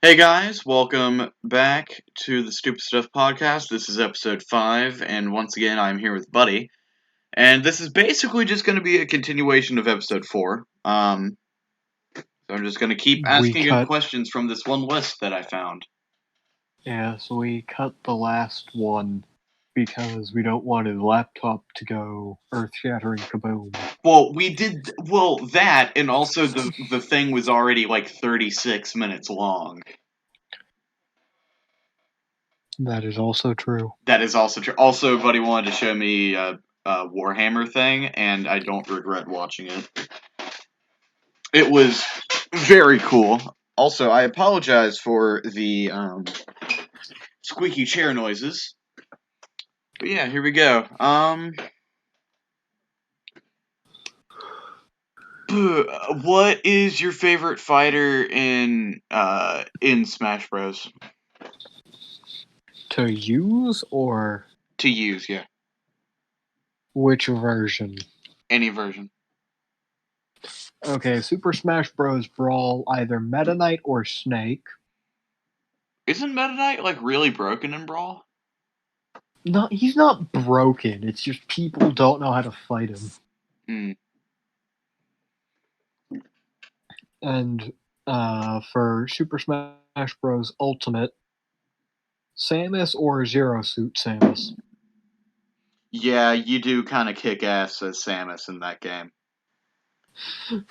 Hey guys, welcome back to the Stupid Stuff Podcast. This is episode 5, and once again, I'm here with Buddy. And this is basically just going to be a continuation of episode 4. So I'm just going to keep We asking you cut, questions from this one list that I found. so we cut the last one because we don't want his laptop to go earth-shattering kaboom. Well, that, and also the thing was already like 36 minutes long. That is also true. That is also true. Also, Buddy wanted to show me a Warhammer thing, and I don't regret watching it. It was very cool. Also, I apologize for the squeaky chair noises. But yeah, here we go. What is your favorite fighter in Smash Bros? To use or To use, yeah. which version? Any version. Okay, Super Smash Bros. Brawl, either Meta Knight or Snake. Isn't Meta Knight like really broken in Brawl? No, he's not broken. It's just people don't know how to fight him. Hmm. And for Super Smash Bros. Ultimate, Samus or Zero Suit Samus? Yeah, you do kind of kick ass as Samus in that game. I'll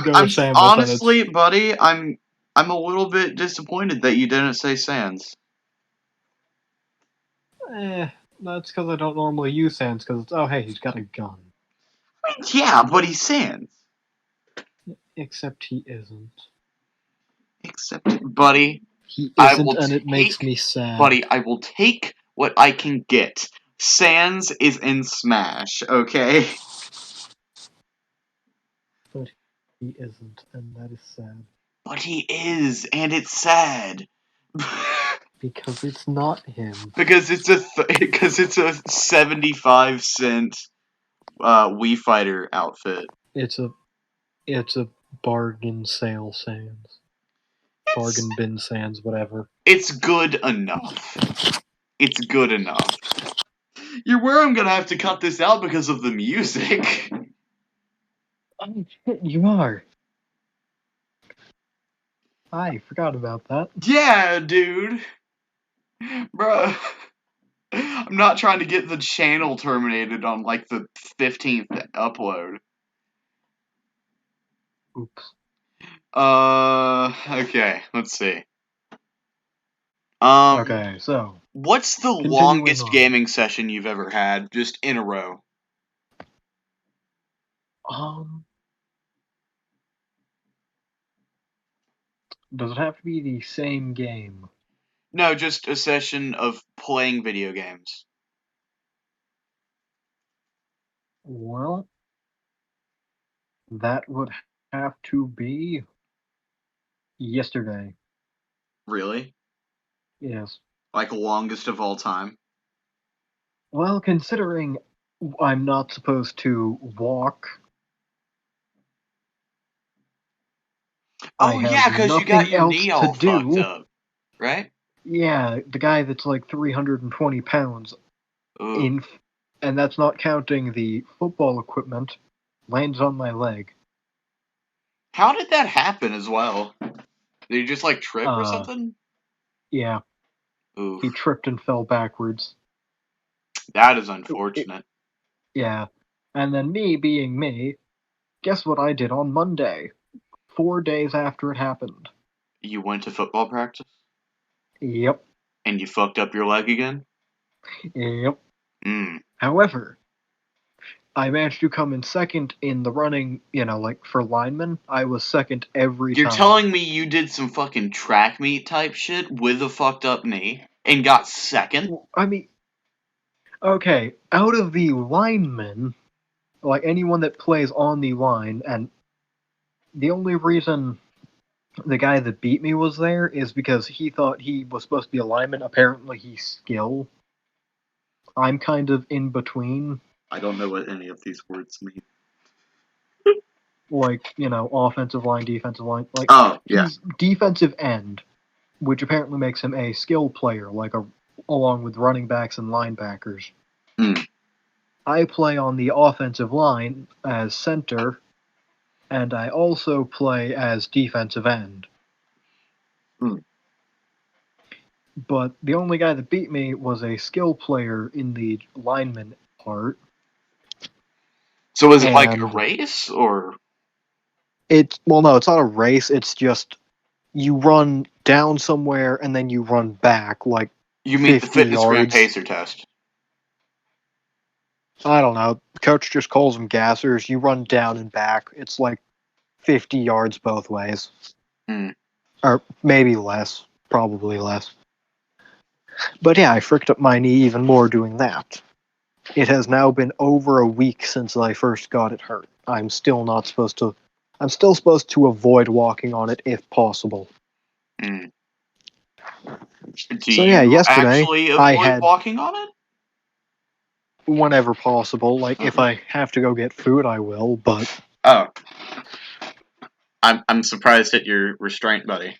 go with Samus, and it's Honestly, buddy, I'm a little bit disappointed that you didn't say Sans. That's because I don't normally use Sans, because it's, oh hey, he's got a gun. Yeah, but he's Sans. Except he isn't. Except, buddy, He I isn't, will and it makes take, me sad. buddy, I will take what I can get. Sans is in Smash, okay? But he isn't, and that is sad. But he is, and it's sad. Because it's not him. Because it's a 75-cent Wii Fighter outfit. It's a bargain sale Sans. Bargain bin Sans, whatever. It's good enough. It's good enough. You're where I'm gonna have to cut this out because of the music. Oh shit, you are. I forgot about that. Yeah, dude. Bruh. I'm not trying to get the channel terminated on like the 15th upload. Oops. Okay, let's see. Okay, so What's the longest gaming session you've ever had, just in a row? Does it have to be the same game? No, just a session of playing video games. Well, that would have to be yesterday. Really? Yes. Like longest of all time? Well, considering I'm not supposed to walk. Oh yeah, because you got your knee all fucked up, right? Yeah, the guy that's like 320 pounds Ooh. and that's not counting the football equipment, lands on my leg. How did that happen as well? Did you just like trip or something? Yeah. Oof. He tripped and fell backwards. That is unfortunate. Yeah. And then me being me, guess what I did on Monday? 4 days after it happened. You went to football practice? Yep. And you fucked up your leg again? Yep. Hmm. However, I managed to come in second in the running, like for linemen. I was second every time. You're telling me you did some fucking track meet type shit with a fucked up knee and got second? I mean, okay, out of the linemen, like anyone that plays on the line, and the only reason the guy that beat me was there is because he thought he was supposed to be a lineman. Apparently, he's skill. I'm kind of in between. I don't know what any of these words mean. like, offensive line, defensive line. Like, Oh, yeah. he's defensive end, which apparently makes him a skill player, along with running backs and linebackers. Hmm. I play on the offensive line as center, and I also play as defensive end. Hmm. But the only guy that beat me was a skill player in the lineman part. So is it like a And race, or? no, it's not a race. It's just you run down somewhere and then you run back like You mean the 50 fitness gram yards. pacer test? I don't know. Coach just calls them gassers. You run down and back. It's like 50 yards both ways. Hmm. Or maybe less. Probably less. But yeah, I fricked up my knee even more doing that. It has now been over a week since I first got it hurt. I'm still supposed to avoid walking on it if possible. Hmm. Do So yeah, you yesterday actually I avoid had, walking on it? whenever possible, like if I have to go get food, I will, but Oh. I'm surprised at your restraint, buddy.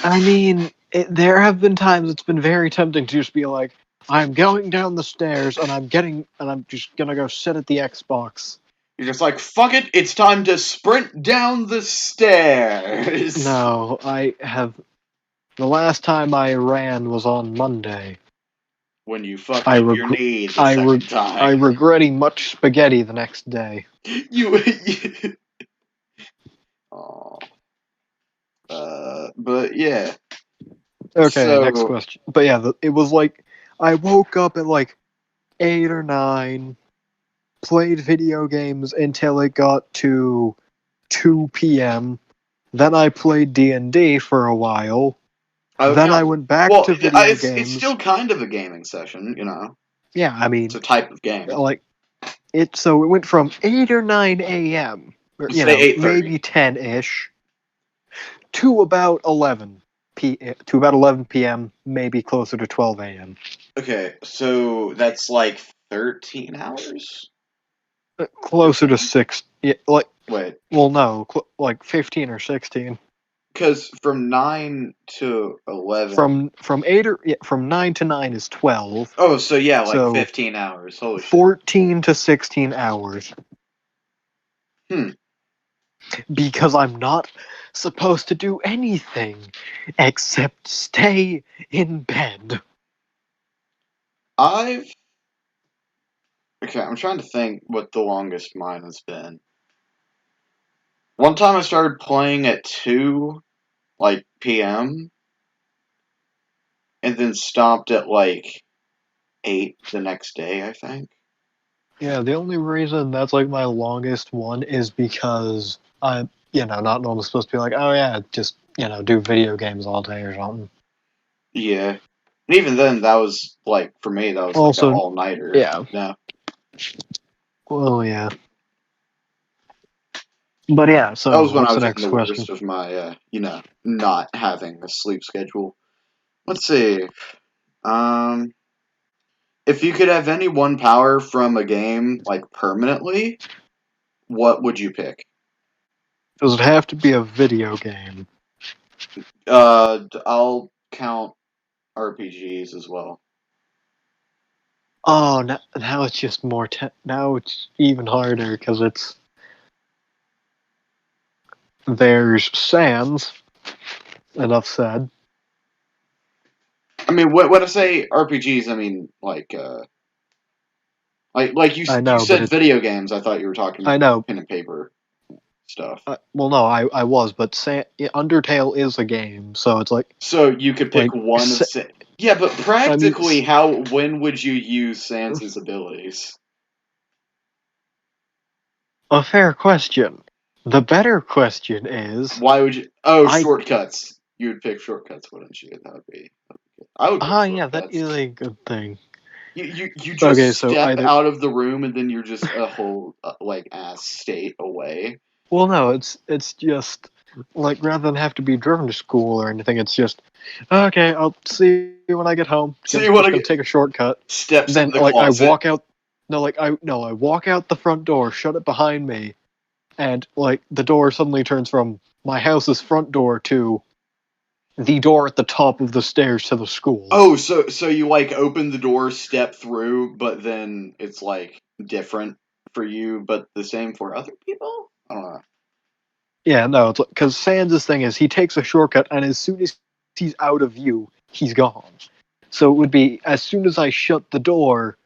I mean, there have been times it's been very tempting to just be like, I'm going down the stairs and I'm just gonna go sit at the Xbox. You're just like, fuck it, it's time to sprint down the stairs. No, the last time I ran was on Monday. When you fucked up your knee the second time. I regretting much spaghetti the next day. you Aw. But yeah. Okay, So, next question. But yeah, it was like, I woke up at like 8 or 9, played video games until it got to 2 p.m. Then I played D&D for a while. okay. Then I went back to video games. It's still kind of a gaming session, you know. Yeah, I mean, It's a type of game. So it went from 8 or 9 a.m., or, Say 8:30. maybe 10-ish, to about 11 p.m., maybe closer to 12 a.m. Okay, so that's like 13 hours? Closer to 6. Yeah, Wait. well, no, like 15 or 16. Because from 9 to 11. From 9 to 9 is 12. Oh, so yeah, like So 15 hours. Holy shit. 14 to 16 hours. Because I'm not supposed to do anything except stay in bed. Okay, I'm trying to think what the longest mine has been. One time I started playing at 2, p.m. and then stopped at 8 the next day, I think. Yeah, the only reason that's like my longest one is because I'm, not normally supposed to be like, oh yeah, just, do video games all day or something. Yeah. And even then, that was, for me, that was Also, an all-nighter. Yeah. No. Well, yeah. But yeah, so That was when I what's the was in next the question? worst of my, not having a sleep schedule. Let's see. If you could have any one power from a game, permanently, what would you pick? Does it have to be a video game? I'll count RPGs as well. Oh, now it's just more. Now it's even harder because there's Sans. Enough said. I mean, when I say RPGs, I mean you said video games. I thought you were talking about pen and paper stuff. Well, no, I was, but Undertale is a game, so it's like. So you could pick one of yeah, but practically, when would you use Sans' abilities? A fair question. The better question is, why would you? Oh, shortcuts. You would pick shortcuts, wouldn't you? That would be good. I would pick shortcuts. Yeah, that is a good thing. You just step out of the room and then you're just a whole ass state away. Well, no, it's just rather than have to be driven to school or anything, it's just okay. I'll see you when I get home. See you when I get take a shortcut. Steps then in the closet. I walk out. I walk out the front door, shut it behind me, and like the door suddenly turns from my house's front door to the door at the top of the stairs to the school. Oh, so you like open the door, step through, but then it's like different for you, but the same for other people? I don't know. Yeah, no, it's because Sans' thing is he takes a shortcut, and as soon as he's out of view, he's gone. So it would be as soon as I shut the door,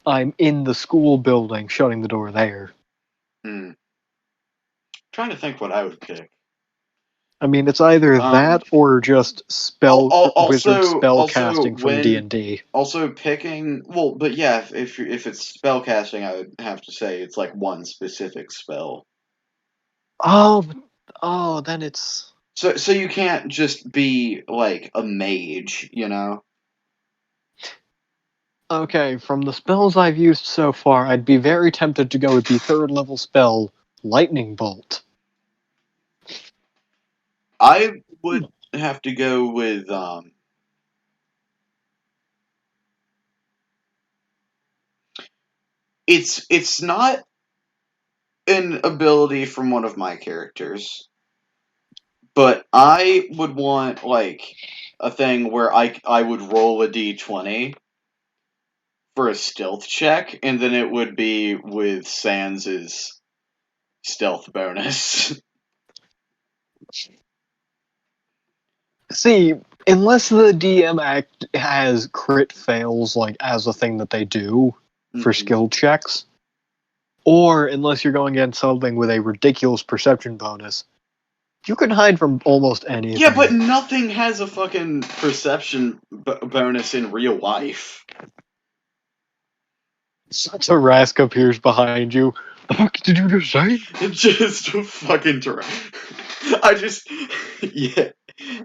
I'm in the school building, shutting the door there. Trying to think what I would pick. I mean, it's either that or just wizard spell casting from when D&D. also picking but yeah, if it's spell casting, I would have to say it's like one specific spell. Then it's So you can't just be like a mage, you know? okay. From the spells I've used so far, I'd be very tempted to go with the 3rd level spell, Lightning Bolt. I would have to go with it's not an ability from one of my characters, but I would want like a thing where I would roll a d20 for a stealth check, and then it would be with Sans's stealth bonus. See, unless the DM has crit fails like as a thing that they do for skill checks, or unless you're going against something with a ridiculous perception bonus, you can hide from almost anything. Yeah, but nothing has a fucking perception bonus in real life. Tarask appears behind you. The fuck did you just say? Just fucking I just yeah.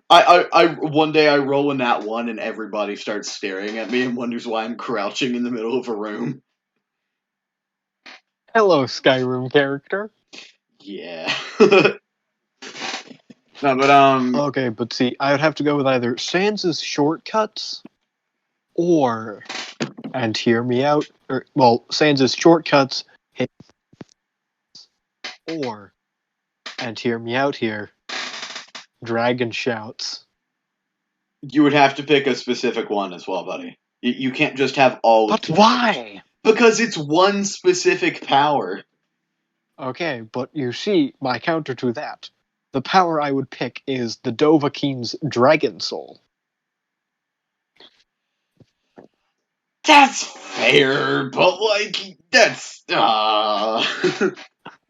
I one day I roll in that one and everybody starts staring at me and wonders why I'm crouching in the middle of a room. Hello, Skyrim character. Yeah. No, but Okay, but see, I would have to go with either Sans' shortcuts or, and hear me out, Sans' shortcuts hit, or, and hear me out here, Dragon Shouts. You would have to pick a specific one as well, buddy. You can't just have all of them. But why? Because it's one specific power. Okay, but you see, my counter to that, the power I would pick is the Dovahkiin's Dragon Soul. That's fair, but like, that's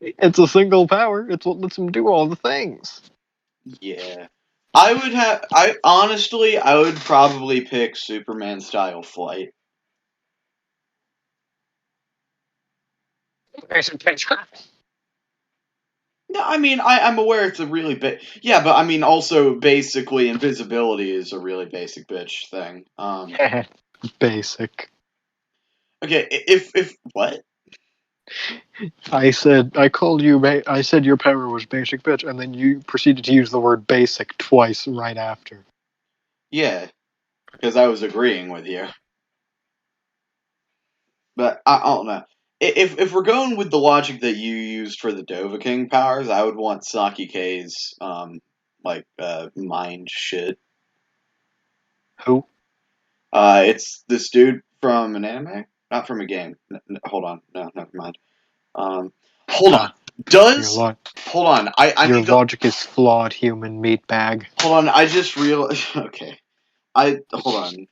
It's a single power. It's what lets him do all the things. Yeah. I would probably pick Superman style flight. No, I mean, I'm aware it's a really yeah, but I mean, also, basically, invisibility is a really basic bitch thing. Basic. Okay, if what? I said your power was basic bitch, and then you proceeded to use the word basic twice right after. Yeah, because I was agreeing with you. But I don't know. If we're going with the logic that you used for the Dovahkiin powers, I would want Saki K's mind shit. Who? It's this dude from an anime, not from a game. Hold on, no, never mind. Hold on. Hold on. Your logic is flawed, human meatbag. Hold on. I just realized. Okay. Hold on.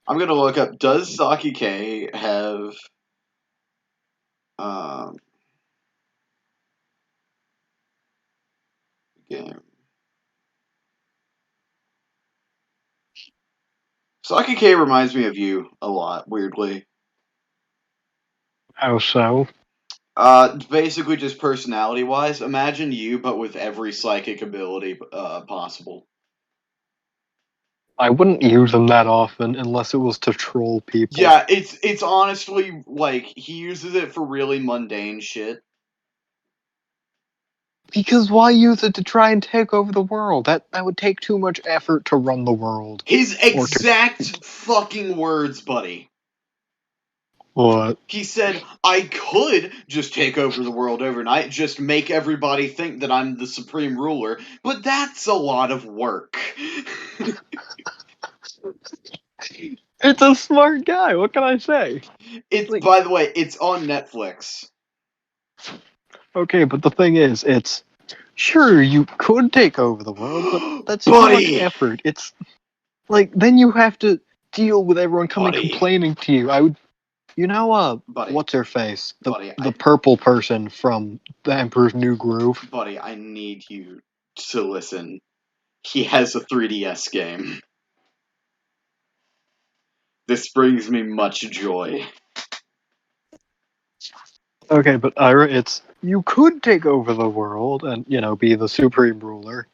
I'm gonna look up. Does Saki K have game? Saki K reminds me of you a lot, weirdly. How so? Basically just personality-wise. Imagine you, but with every psychic ability possible. I wouldn't use them that often unless it was to troll people. Yeah, it's honestly, like, he uses it for really mundane shit. Because why use it to try and take over the world? That would take too much effort to run the world. His exact fucking words, buddy. What? He said, I could just take over the world overnight, just make everybody think that I'm the supreme ruler, but that's a lot of work. It's a smart guy. What can I say? By the way, it's on Netflix. Okay, but the thing is, it's sure you could take over the world, but that's too much Buddy! effort. It's like then you have to deal with everyone coming Buddy. complaining to you. I would, Buddy. what's her face? Buddy, The purple person from the Emperor's New Groove. Buddy, I need you to listen. He has a 3DS game. This brings me much joy. Okay, but Ira, it's you could take over the world and be the supreme ruler,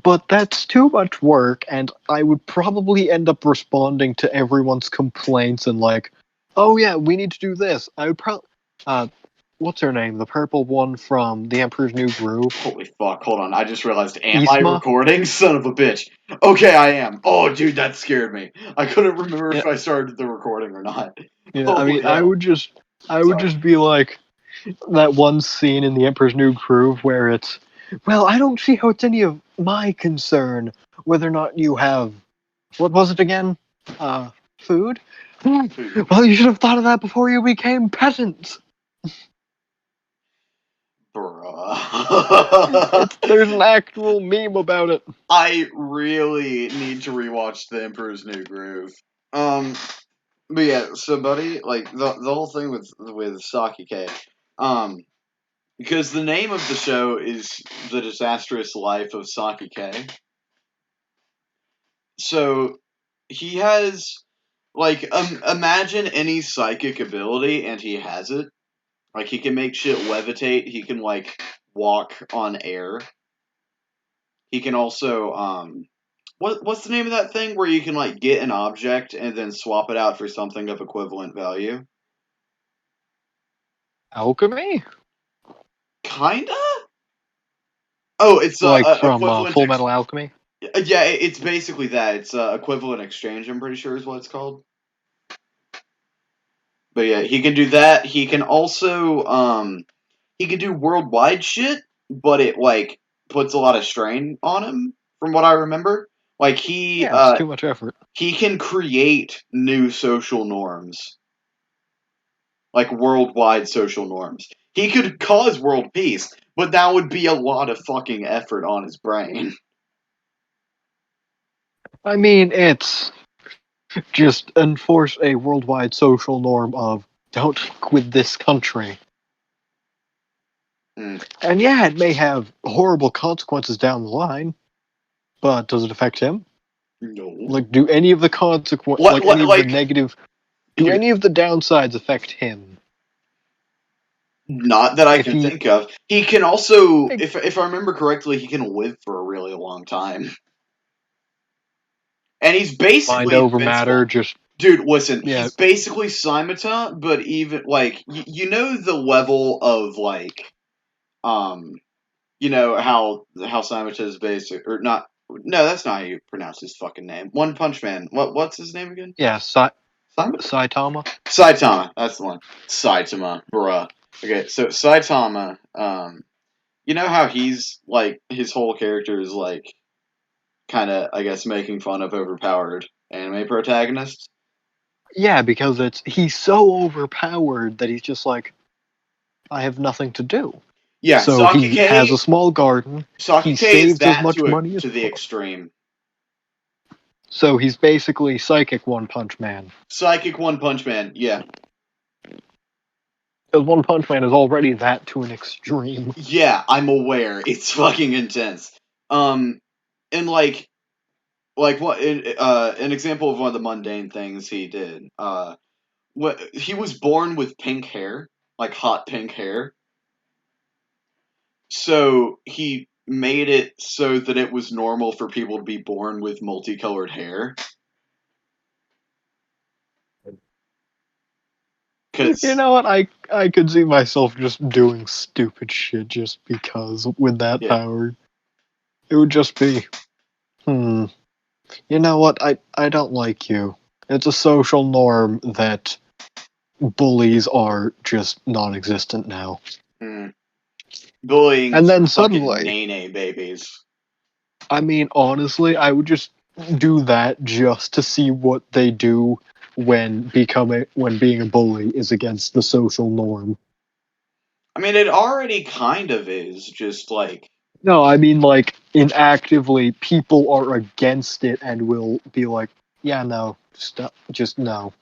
but that's too much work, and I would probably end up responding to everyone's complaints and like, oh yeah, we need to do this. I would probably, what's her name? The purple one from the Emperor's New Groove. Holy fuck, hold on. I just realized, am Isma? I recording? Son of a bitch. Okay, I am. Oh, dude, that scared me. I couldn't remember if I started the recording or not. Yeah, I mean, hell. I would just be like that one scene in the Emperor's New Groove where it's, well, I don't see how it's any of my concern whether or not you have, what was it again? Food? Food. Well, you should have thought of that before you became peasants. Bruh. There's an actual meme about it. I really need to rewatch The Emperor's New Groove. But yeah, so buddy, like the whole thing with Saki-K, because the name of the show is The Disastrous Life of Saki-K. So he has like imagine any psychic ability and he has it. Like he can make shit levitate, he can like walk on air. He can also what's the name of that thing where you can like get an object and then swap it out for something of equivalent value? Alchemy? Kinda? Oh, it's Like from equivalent Full Metal Alchemy? Yeah, it's basically that. It's equivalent exchange, I'm pretty sure is what it's called. But yeah, he can do that. He can also he can do worldwide shit, but it like puts a lot of strain on him from what I remember. Like It's too much effort. he can create new social norms. Like worldwide social norms. He could cause world peace, but that would be a lot of fucking effort on his brain. I mean, it's just enforce a worldwide social norm of don't fuck with this country. And yeah, it may have horrible consequences down the line, but does it affect him? No. Like, do any of the consequences, the negative, do any of the downsides affect him? Not that I can think of. He can also, if I remember correctly, he can live for a really long time. And he's basically mind over matter, just... Dude, listen, he's basically Simata, but even, like, you know the level of, like, you know how Simata is basic, or not, no, that's not how you pronounce his fucking name. One Punch Man, what's his name again? Yeah, Saitama? Saitama, that's the one. Saitama, bruh. Okay, so Saitama, you know how he's, like, his whole character is, like, kind of, I guess, making fun of overpowered anime protagonists? Yeah, because he's so overpowered that he's just like, I have nothing to do. Yeah, so Saki-K, he has a small garden. Saki-K he saves as much money as to the extreme. So he's basically Psychic One Punch Man. Psychic One Punch Man, yeah. Because One Punch Man is already that to an extreme. Yeah, I'm aware. It's fucking intense. And like what? An example of one of the mundane things he did. He was born with pink hair, like hot pink hair. So he made it so that it was normal for people to be born with multicolored hair. You know what? I could see myself just doing stupid shit just because with that power. It would just be, you know what? I don't like you. It's a social norm that bullies are just non-existent now. Bullying And then fucking suddenly, nene babies. I mean, honestly, I would just do that just to see what they do when being a bully is against the social norm. I mean, it already kind of is, just like... No, I mean like inactively, people are against it and will be like, yeah, no, stop, just no.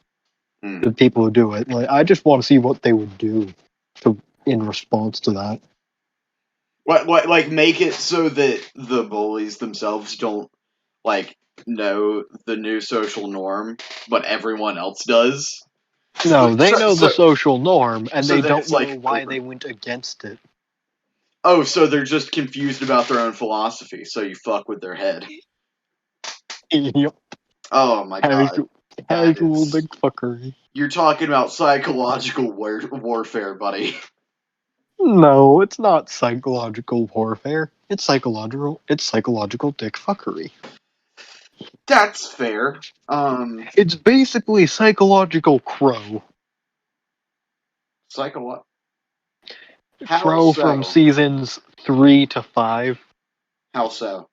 The people who do it, like, I just want to see what they would do in response to that. What, like, make it so that the bullies themselves don't, like, know the new social norm, but everyone else does? No, they know the So social norm, and they then don't it's know like... why they went against it. Oh, so they're just confused about their own philosophy, so you fuck with their head. Yep. Oh my god. Casual big fuckery. You're talking about psychological warfare, buddy. No, it's not psychological warfare. It's psychological dick fuckery. That's fair. It's basically psychological crow. How Crow so? from seasons 3 to 5. How so?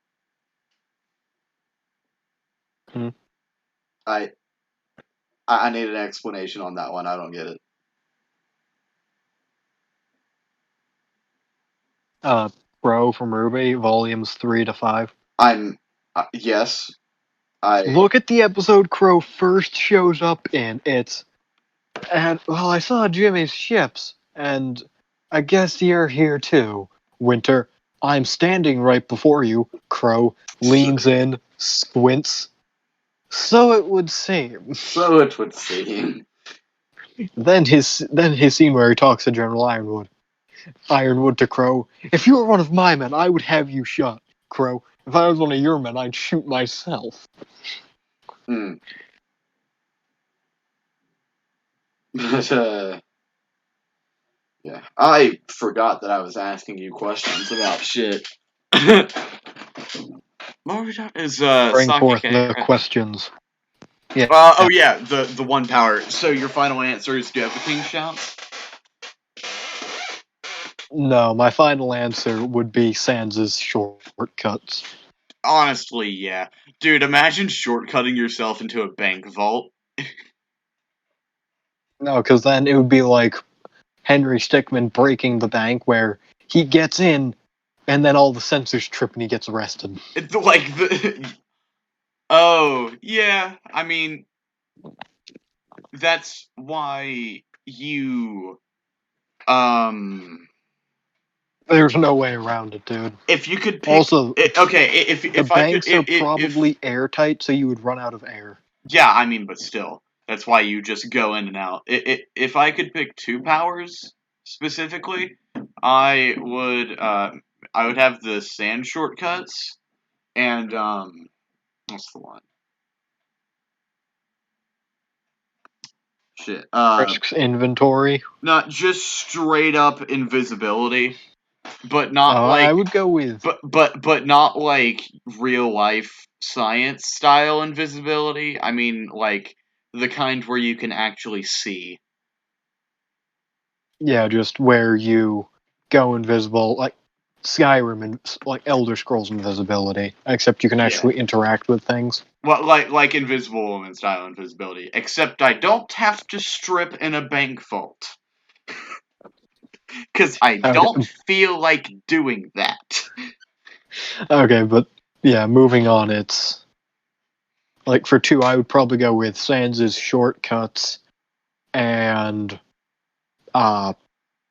Hmm. I need an explanation on that one. I don't get it. Crow from Ruby, volumes 3 to 5. Yes. Look at the episode Crow first shows up in. I saw Jimmy's ships, and I guess you're here too. Winter, I'm standing right before you. Crow leans in, squints. So it would seem. So it would seem. Then his scene where he talks to General Ironwood. Ironwood to Crow, if you were one of my men, I would have you shot. Crow, if I was one of your men, I'd shoot myself. Yeah. I forgot that I was asking you questions about shit. What were we talking? Is Bring Saki forth K, the right? questions. Yeah. Oh yeah, the one power. So your final answer is, do you have a king shout? No, my final answer would be Sans' shortcuts. Honestly, yeah. Dude, imagine shortcutting yourself into a bank vault. No, because then it would be like Henry Stickmin breaking the bank where he gets in and then all the sensors trip and he gets arrested. It's like the... Oh, yeah. I mean, that's why you... There's no way around it, dude. If you could pick... Also, okay, the banks are probably airtight, so you would run out of air. Yeah, I mean, but still. That's why you just go in and out. If I could pick two powers, specifically, I would have the sand shortcuts, and, what's the one? Shit. Frisk's inventory. Not just straight up invisibility, but not like... I would go with... But not like real life science style invisibility. I mean, like, the kind where you can actually see. Yeah, just where you go invisible, like Skyrim and like Elder Scrolls invisibility, except you can actually interact with things. Well, like Invisible Woman style invisibility, except I don't have to strip in a bank vault. Because I don't feel like doing that. Okay, but yeah, moving on, it's... Like, for two, I would probably go with Sans' shortcuts and,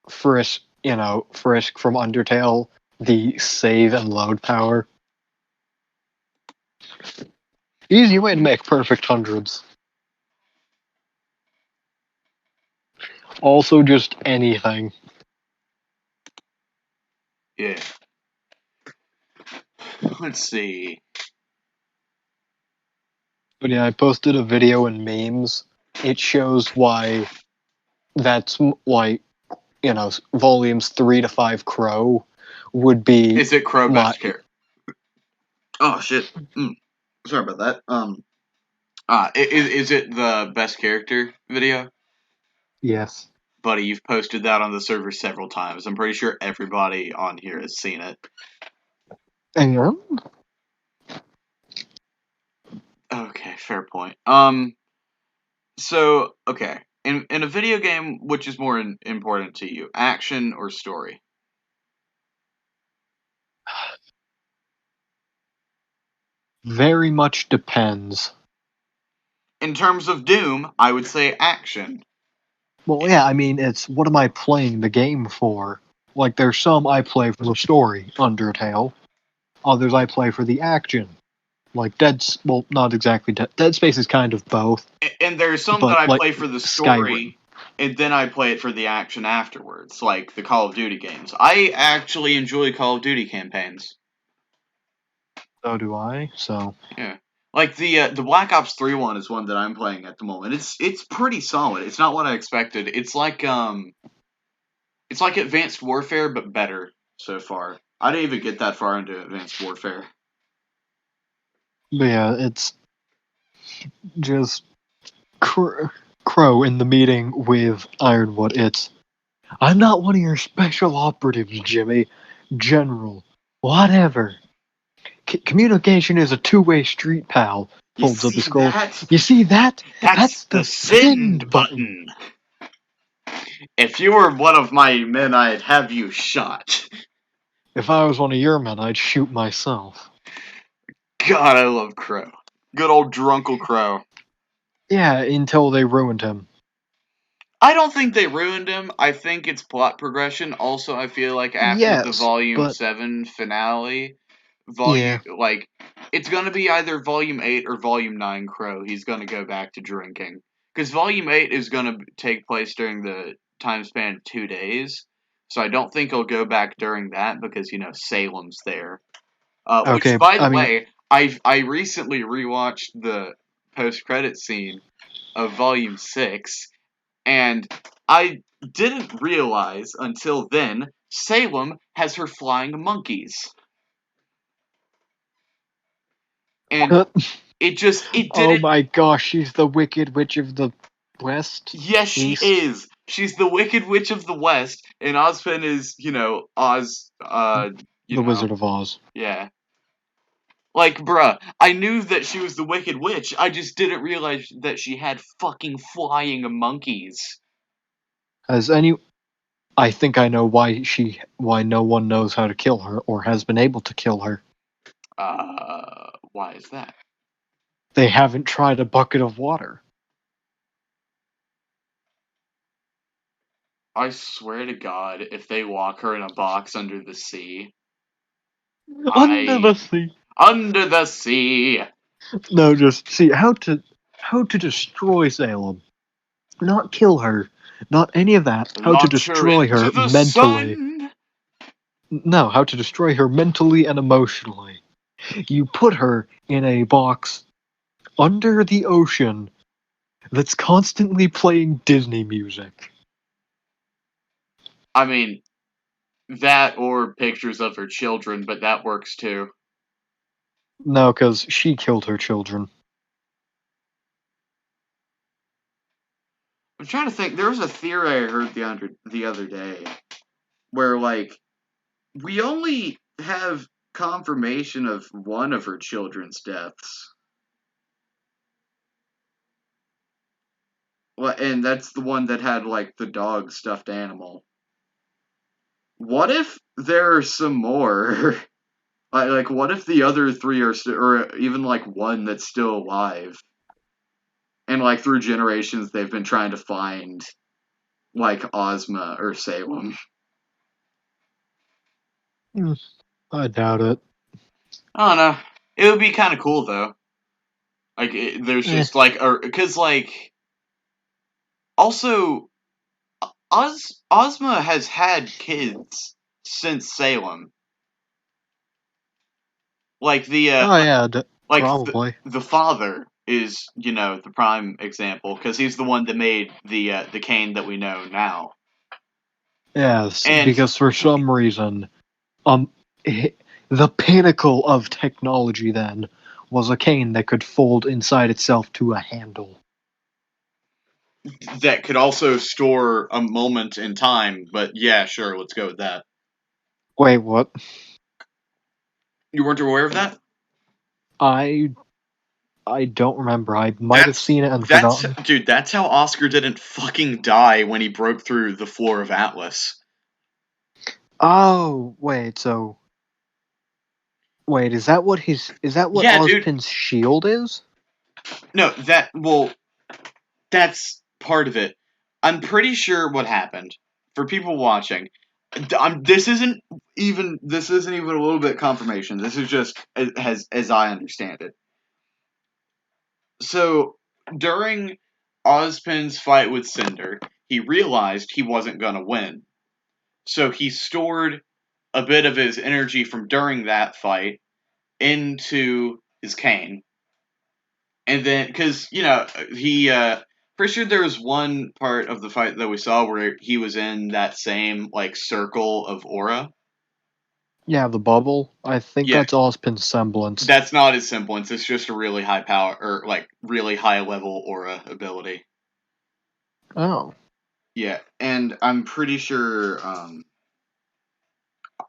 Frisk, Frisk from Undertale, the save and load power. Easy way to make perfect hundreds. Also, just anything. Yeah. Let's see. But yeah, I posted a video in memes. It shows why that's, like, volumes 3 to 5 Crow would be... Is it Crow best character? Oh, shit. Sorry about that. Is it the best character video? Yes. Buddy, you've posted that on the server several times. I'm pretty sure everybody on here has seen it. And Okay, fair point. So, okay. In a video game, which is more important to you, action or story? very much depends. In terms of Doom, I would say action. Well, yeah, I mean, it's what am I playing the game for? Like, there's some I play for the story, Undertale. Others I play for the action. Like well, not exactly Dead Space is kind of both, And there's some that but I like play for the Skyrim. story, and then I play it for the action afterwards, like the Call of Duty games. I actually enjoy Call of Duty campaigns. So do I. So Yeah. Like the Black Ops 3 one is one that I'm playing at the moment. It's pretty solid. It's not what I expected. It's like Advanced Warfare but better so far. I didn't even get that far into Advanced Warfare. but yeah, it's just Crow in the meeting with Ironwood. I'm not one of your special operatives, Jimmy. General. Whatever. Communication is a two-way street, pal. You Holds up the see scroll. that? You see that? That's the send button. If you were one of my men, I'd have you shot. If I was one of your men, I'd shoot myself. God, I love Crow. Good old Drunkle Crow. Yeah, until they ruined him. I don't think they ruined him. I think it's plot progression. Also, I feel like after the Volume 7 finale, like, it's gonna be either Volume 8 or Volume 9 Crow. He's gonna go back to drinking. Because Volume 8 is gonna take place during the time span of 2 days. So I don't think he'll go back during that because, Salem's there. Which, by the way, I recently rewatched the post-credit scene of Volume 6, and I didn't realize until then Salem has her flying monkeys. And it didn't. Oh my gosh, she's the Wicked Witch of the West? Yes, she is. She's the Wicked Witch of the West, and Ozpin is, Oz, The Wizard of Oz. Yeah. Like, bruh, I knew that she was the Wicked Witch, I just didn't realize that she had fucking flying monkeys. I think I know why no one knows how to kill her, or has been able to kill her. Why is that? They haven't tried a bucket of water. I swear to God, if they lock her in a box under the sea. Under the sea! Under the sea! No, just see how to destroy Salem. Not kill her. Not any of that. How to destroy her mentally. Sun. No, how to destroy her mentally and emotionally. You put her in a box under the ocean that's constantly playing Disney music. I mean, that or pictures of her children, but that works too. No, because she killed her children. I'm trying to think. There was a theory I heard the other day where, like, we only have confirmation of one of her children's deaths. Well, and that's the one that had, like, the dog stuffed animal. What if there are some more? Like, what if the other three are or even, like, one that's still alive? And, like, through generations, they've been trying to find, like, Ozma or Salem. I doubt it. I don't know. It would be kind of cool, though. Like, there's just, like, because, like, also, Ozma has had kids since Salem. Like, probably. The father is, the prime example, because he's the one that made the Cain that we know now. Yes, because for some reason, the pinnacle of technology then was a cane that could fold inside itself to a handle. that could also store a moment in time. But yeah, sure, let's go with that. Wait, what? You weren't aware of that? I don't remember. I might have seen it and forgotten. Dude, that's how Oscar didn't fucking die when he broke through the floor of Atlas. Oh, wait. So, wait, is that what Yeah, dude. Ozpin's shield is? No, that's part of it. I'm pretty sure what happened for people watching. This isn't even a little bit confirmation. This is just as I understand it. So during Ozpin's fight with Cinder, he realized he wasn't gonna win. So he stored a bit of his energy from during that fight into his cane. And then, because, pretty sure there was one part of the fight that we saw where he was in that same, like, circle of aura. Yeah, the bubble. I think Yeah, that's Ozpin's semblance. that's not his semblance. It's just a really high power, or, like, really high level aura ability. Oh. Yeah, and I'm pretty sure,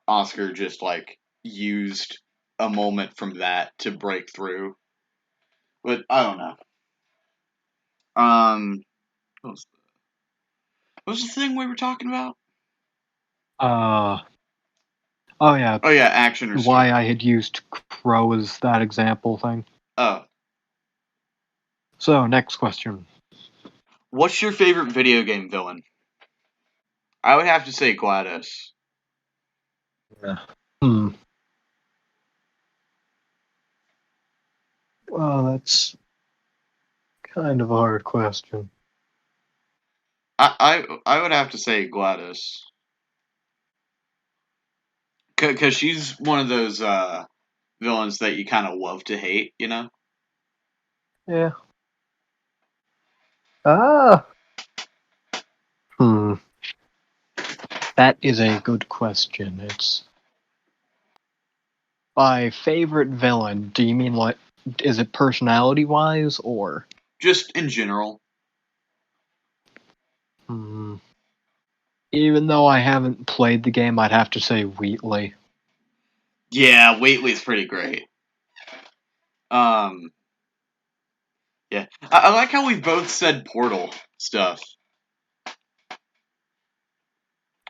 Oscar just, like, used a moment from that to break through. But I don't know. What was the thing we were talking about? Uh. Oh yeah. Oh yeah, action or story. Why I had used Crow as that example thing. Oh, So, next question. what's your favorite video game villain? I would have to say GLaDOS. Hmm. Well, that's kind of a hard question. I would have to say GLaDOS. Because she's one of those villains that you kind of love to hate, you know? Yeah. Ah. Hmm. That is a good question. It's my favorite villain. Do you mean like, is it personality wise or? Just in general. Hmm. Even though I haven't played the game, I'd have to say Wheatley. Yeah, Whately's pretty great. Um, yeah. I like how we both said Portal stuff.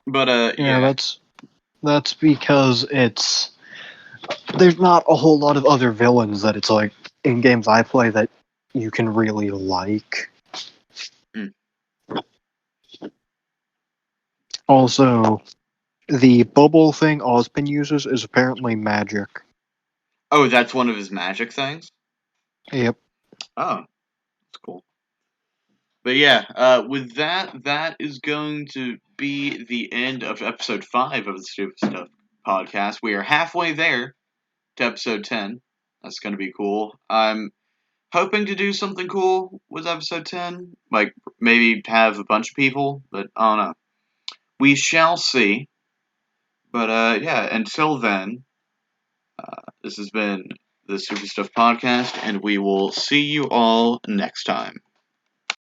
But, Yeah, yeah. that's because there's not a whole lot of other villains that it's like in games I play that you can really like. Mm. Also, the bubble thing Ozpin uses is apparently magic. Oh, that's one of his magic things? Yep. Oh, that's cool. But yeah, with that is going to be the end of episode 5 of the Stupid Stuff podcast. We are halfway there to episode 10. That's going to be cool. I'm hoping to do something cool with episode 10. Like, maybe have a bunch of people, but I don't know. We shall see. But, yeah, until then, this has been the Stupid Stuff podcast, and we will see you all next time.